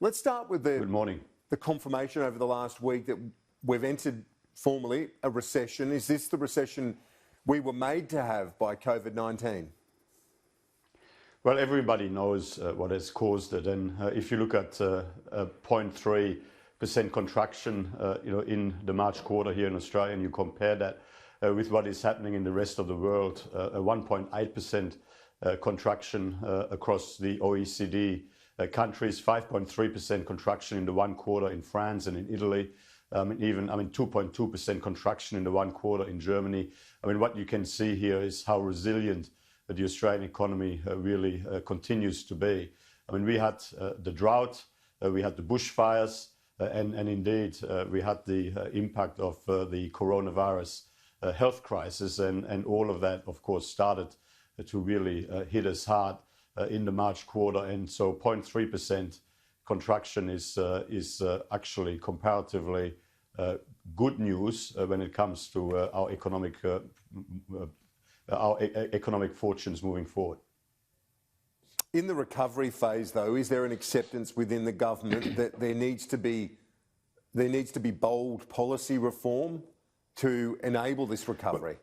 Let's start with Good morning. The confirmation over the last week that we've entered formally a recession. Is this the recession we were made to have by COVID-19? Well, everybody knows what has caused it, and if you look at a 0.3% contraction, in the March quarter here in Australia, and you compare that with what is happening in the rest of the world, a 1.8% contraction across the OECD countries, 5.3% contraction in the one quarter in France and in Italy, 2.2% contraction in the one quarter in Germany. What you can see here is how resilient the Australian economy really continues to be. We had the drought, we had the bushfires, and indeed we had the impact of the coronavirus health crisis, and all of that, of course, started to really hit us hard in the March quarter. And so 0.3% contraction is actually comparatively good news when it comes to our economic fortunes moving forward. In the recovery phase, though, is there an acceptance within the government that there needs to be bold policy reform to enable this recovery?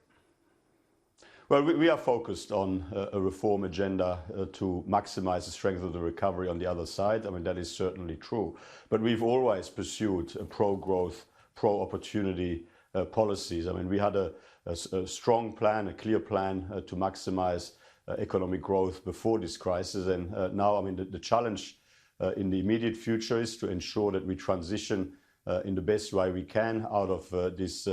Well, we are focused on a reform agenda to maximise the strength of the recovery on the other side. That is certainly true. But we've always pursued pro-growth, pro-opportunity policies. We had a strong plan, a clear plan to maximise economic growth before this crisis. And now, the challenge in the immediate future is to ensure that we transition in the best way we can out of this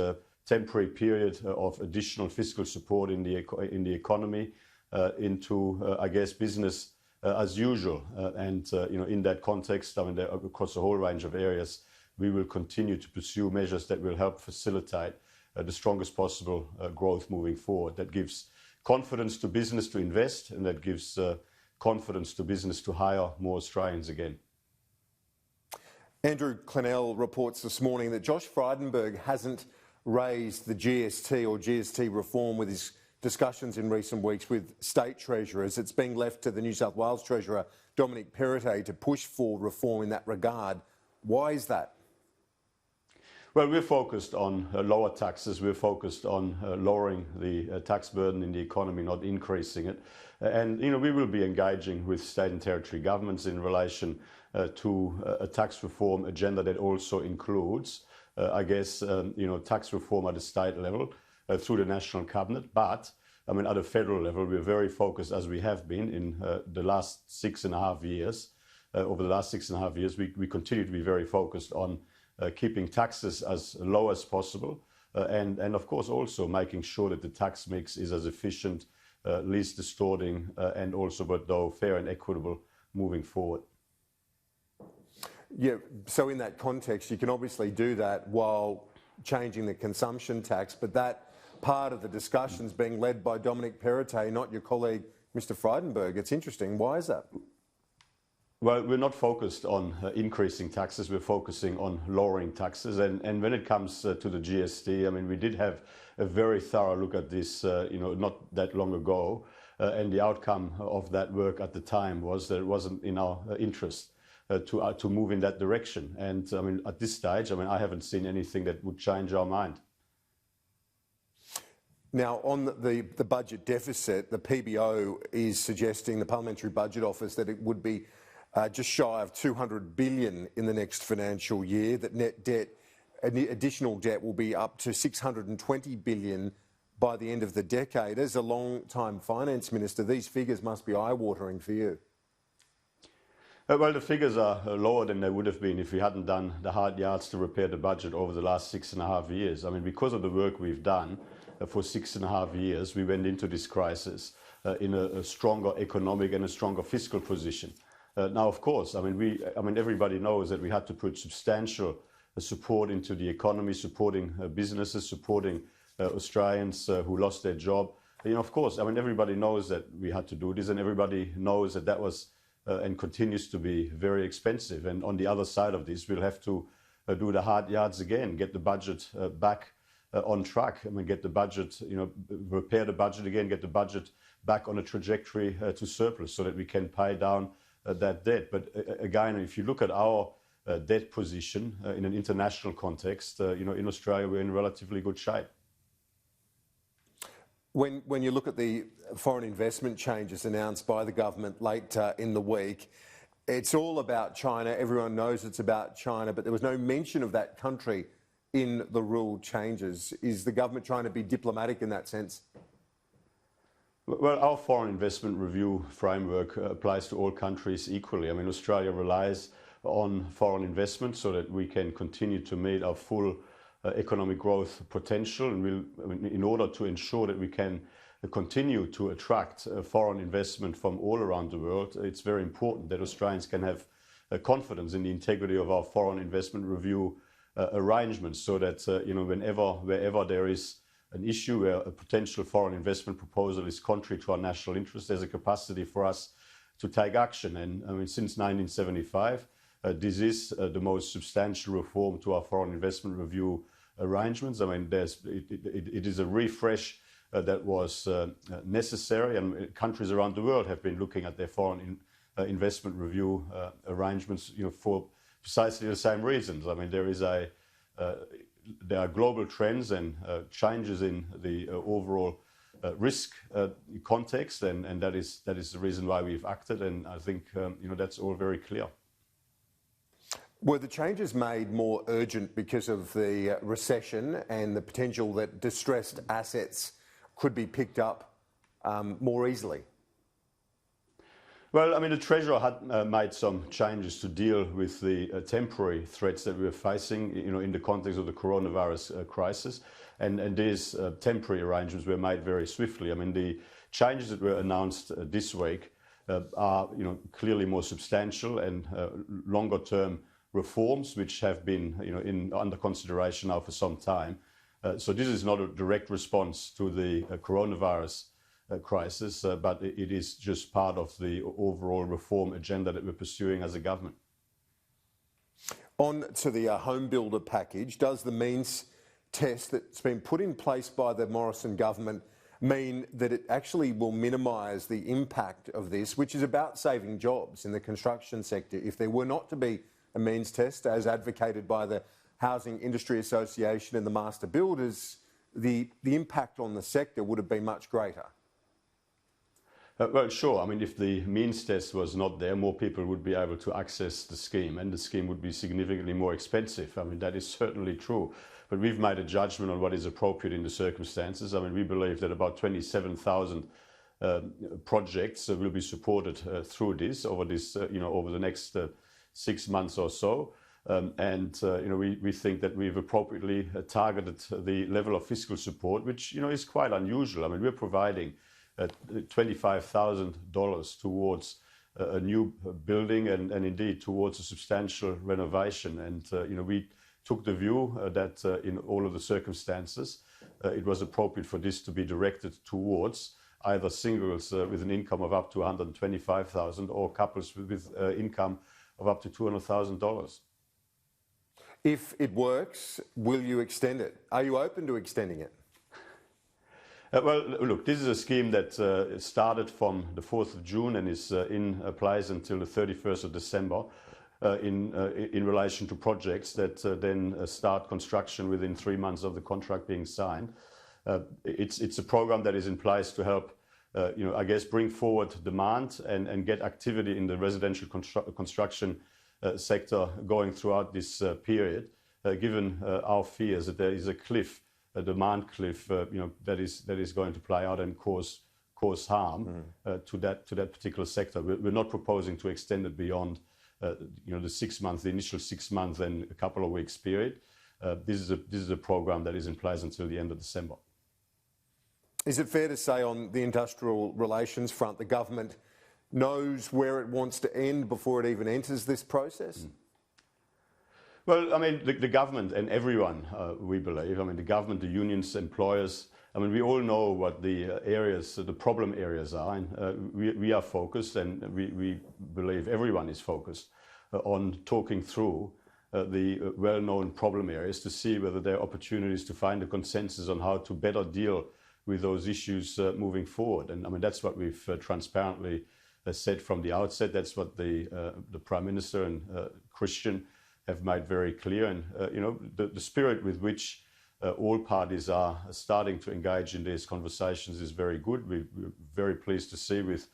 temporary period of additional fiscal support in the economy into, business as usual. And in that context, across a whole range of areas, we will continue to pursue measures that will help facilitate the strongest possible growth moving forward. That gives confidence to business to invest, and that gives confidence to business to hire more Australians again. Andrew Clennell reports this morning that Josh Frydenberg hasn't raised the GST or GST reform with his discussions in recent weeks with state treasurers. It's being left to the New South Wales Treasurer, Dominic Perrottet, to push for reform in that regard. Why is that? Well, we're focused on lower taxes. We're focused on lowering the tax burden in the economy, not increasing it. And, we will be engaging with state and territory governments in relation to a tax reform agenda that also includes, tax reform at a state level through the National Cabinet. But, at a federal level, we're very focused, as we have been in the last 6.5 years. Over the last 6.5 years, we continue to be very focused on keeping taxes as low as possible, and of course also making sure that the tax mix is as efficient, least distorting, and also but though fair and equitable moving forward. Yeah, so in that context, you can obviously do that while changing the consumption tax, but that part of the discussion is being led by Dominic Perrottet, not your colleague, Mr. Frydenberg. It's interesting. Why is that? Well, we're not focused on increasing taxes. We're focusing on lowering taxes. And when it comes to the GST, we did have a very thorough look at this, not that long ago. And the outcome of that work at the time was that it wasn't in our interest to move in that direction. And at this stage, I haven't seen anything that would change our mind. Now, on the budget deficit, the PBO is suggesting, the Parliamentary Budget Office, that it would be just shy of $200 billion in the next financial year, that net debt, additional debt, will be up to $620 billion by the end of the decade. As a long-time finance minister, these figures must be eye-watering for you. Well, the figures are lower than they would have been if we hadn't done the hard yards to repair the budget over the last 6.5 years. Because of the work we've done for 6.5 years, we went into this crisis in a stronger economic and a stronger fiscal position. Now, of course, everybody knows that we had to put substantial support into the economy, supporting businesses, supporting Australians who lost their job. Of course, everybody knows that we had to do this, and everybody knows that that was and continues to be very expensive. And on the other side of this, we'll have to do the hard yards again, get the budget back on track. Get the budget, repair the budget again, get the budget back on a trajectory to surplus so that we can pay down that debt. But again, if you look at our debt position in an international context, in Australia we're in relatively good shape. When you look at the foreign investment changes announced by the government late in the week, it's all about China. Everyone knows it's about China, but there was no mention of that country in the rule changes. Is the government trying to be diplomatic in that sense? Well, our foreign investment review framework applies to all countries equally. I mean, Australia relies on foreign investment so that we can continue to meet our full economic growth potential, and in order to ensure that we can continue to attract foreign investment from all around the world, it's very important that Australians can have confidence in the integrity of our foreign investment review arrangements, so that wherever there is an issue where a potential foreign investment proposal is contrary to our national interest, there's a capacity for us to take action. And I mean, since 1975, this is the most substantial reform to our foreign investment review arrangements. I mean, it is a refresh that was necessary, and countries around the world have been looking at their foreign investment review arrangements, for precisely the same reasons. I mean, there are global trends and changes in the overall risk context, and that is the reason why we've acted. And I think that's all very clear. Were the changes made more urgent because of the recession and the potential that distressed assets could be picked up more easily? Well, I mean, the Treasurer had made some changes to deal with the temporary threats that we were facing, in the context of the coronavirus crisis, and these temporary arrangements were made very swiftly. I mean, the changes that were announced this week are, clearly more substantial and longer-term reforms, which have been, under consideration now for some time. So this is not a direct response to the coronavirus crisis, but it is just part of the overall reform agenda that we're pursuing as a government. On to the HomeBuilder package, does the means test that's been put in place by the Morrison government mean that it actually will minimise the impact of this, which is about saving jobs in the construction sector? If there were not to be a means test, as advocated by the Housing Industry Association and the master builders, the impact on the sector would have been much greater. Well, sure. I mean, if the means test was not there, more people would be able to access the scheme, and the scheme would be significantly more expensive. I mean, that is certainly true. But we've made a judgment on what is appropriate in the circumstances. I mean, we believe that about 27,000 projects will be supported through this over the next 6 months or so. We think that we've appropriately targeted the level of fiscal support, which, is quite unusual. I mean, we're providing $25,000 towards a new building and indeed towards a substantial renovation. And, we took the view that in all of the circumstances, it was appropriate for this to be directed towards either singles with an income of up to $125,000 or couples with income of up to $200,000. If it works, will you extend it? Are you open to extending it? Well, look, this is a scheme that started from the 4th of June and is in place until the 31st of December in relation to projects that then start construction within 3 months of the contract being signed. It's a program that is in place to help, bring forward demand and get activity in the residential construction sector going throughout this period, given our fears that there is a demand cliff, that is going to play out and cause harm to that particular sector. We're not proposing to extend it beyond, the initial 6 month and a couple of weeks period. This is a program that is in place until the end of December. Is it fair to say on the industrial relations front, the government knows where it wants to end before it even enters this process? Well, I mean, the government and everyone, we believe, I mean, the government, the unions, employers, I mean, we all know what the problem areas are, and we are focused, and we believe everyone is focused on talking through the well-known problem areas to see whether there are opportunities to find a consensus on how to better deal with those issues moving forward. And I mean, that's what we've transparently said from the outset. That's what the Prime Minister and Christian have made very clear. And the spirit with which all parties are starting to engage in these conversations is very good. We're very pleased to see with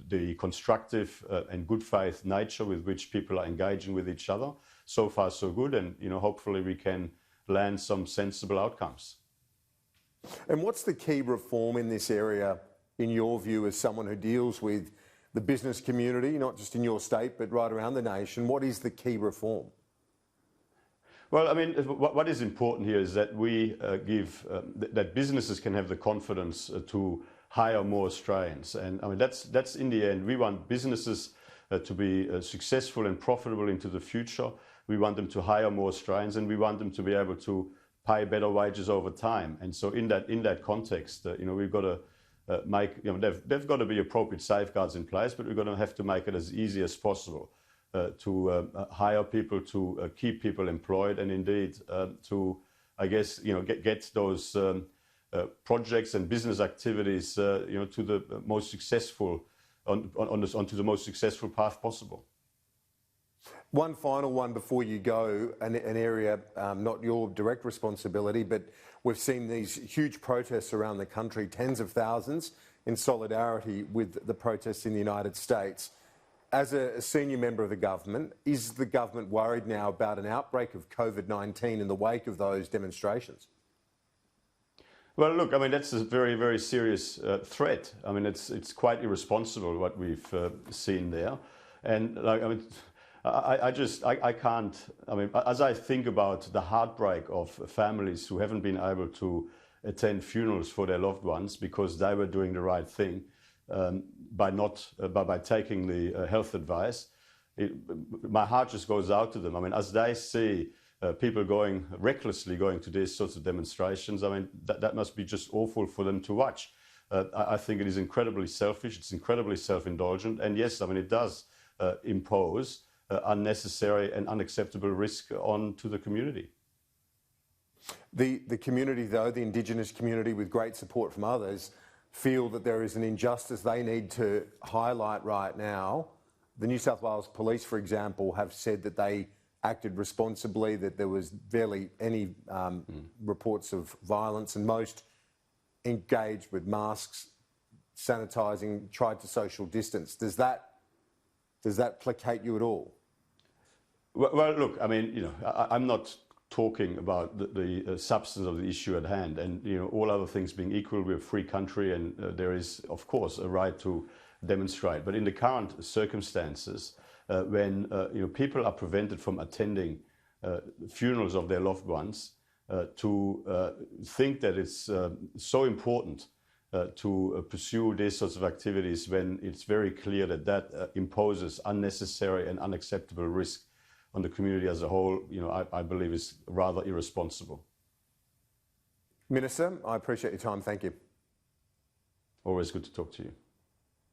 the constructive and good faith nature with which people are engaging with each other. So far, so good, and hopefully we can land some sensible outcomes. And what's the key reform in this area, in your view, as someone who deals with the business community, not just in your state, but right around the nation? What is the key reform? Well, I mean, what is important here is that we that businesses can have the confidence to hire more Australians. And I mean, that's in the end, we want businesses to be successful and profitable into the future. We want them to hire more Australians, and we want them to be able to pay better wages over time. And so in that context, we've got to make, they've got to be appropriate safeguards in place, but we're going to have to make it as easy as possible to hire people, to keep people employed, and indeed to, I guess, get those projects and business activities, to the most successful, onto the most successful path possible. One final one before you go, an area not your direct responsibility, but we've seen these huge protests around the country, tens of thousands, in solidarity with the protests in the United States. As a senior member of the government, is the government worried now about an outbreak of COVID-19 in the wake of those demonstrations? Well, look, I mean, that's a very, very serious threat. I mean, it's quite irresponsible what we've seen there. And I can't, as I think about the heartbreak of families who haven't been able to attend funerals for their loved ones because they were doing the right thing by taking the health advice, my heart just goes out to them. I mean, as they see people recklessly going to these sorts of demonstrations, I mean, that must be just awful for them to watch. I think it is incredibly selfish, it's incredibly self-indulgent, and yes, I mean, it does impose unnecessary and unacceptable risk onto the community. The community, though, the Indigenous community, with great support from others, feel that there is an injustice they need to highlight right now. The New South Wales Police, for example, have said that they acted responsibly, that there was barely any reports of violence, and most engaged with masks, sanitising, tried to social distance. Does that placate you at all? Well, look, I mean, I'm not talking about the substance of the issue at hand, and all other things being equal, we're a free country, and there is, of course, a right to demonstrate. But in the current circumstances, when people are prevented from attending funerals of their loved ones, to think that it's so important to pursue these sorts of activities when it's very clear that imposes unnecessary and unacceptable risk on the community as a whole, I believe is rather irresponsible. Minister, I appreciate your time. Thank you. Always good to talk to you.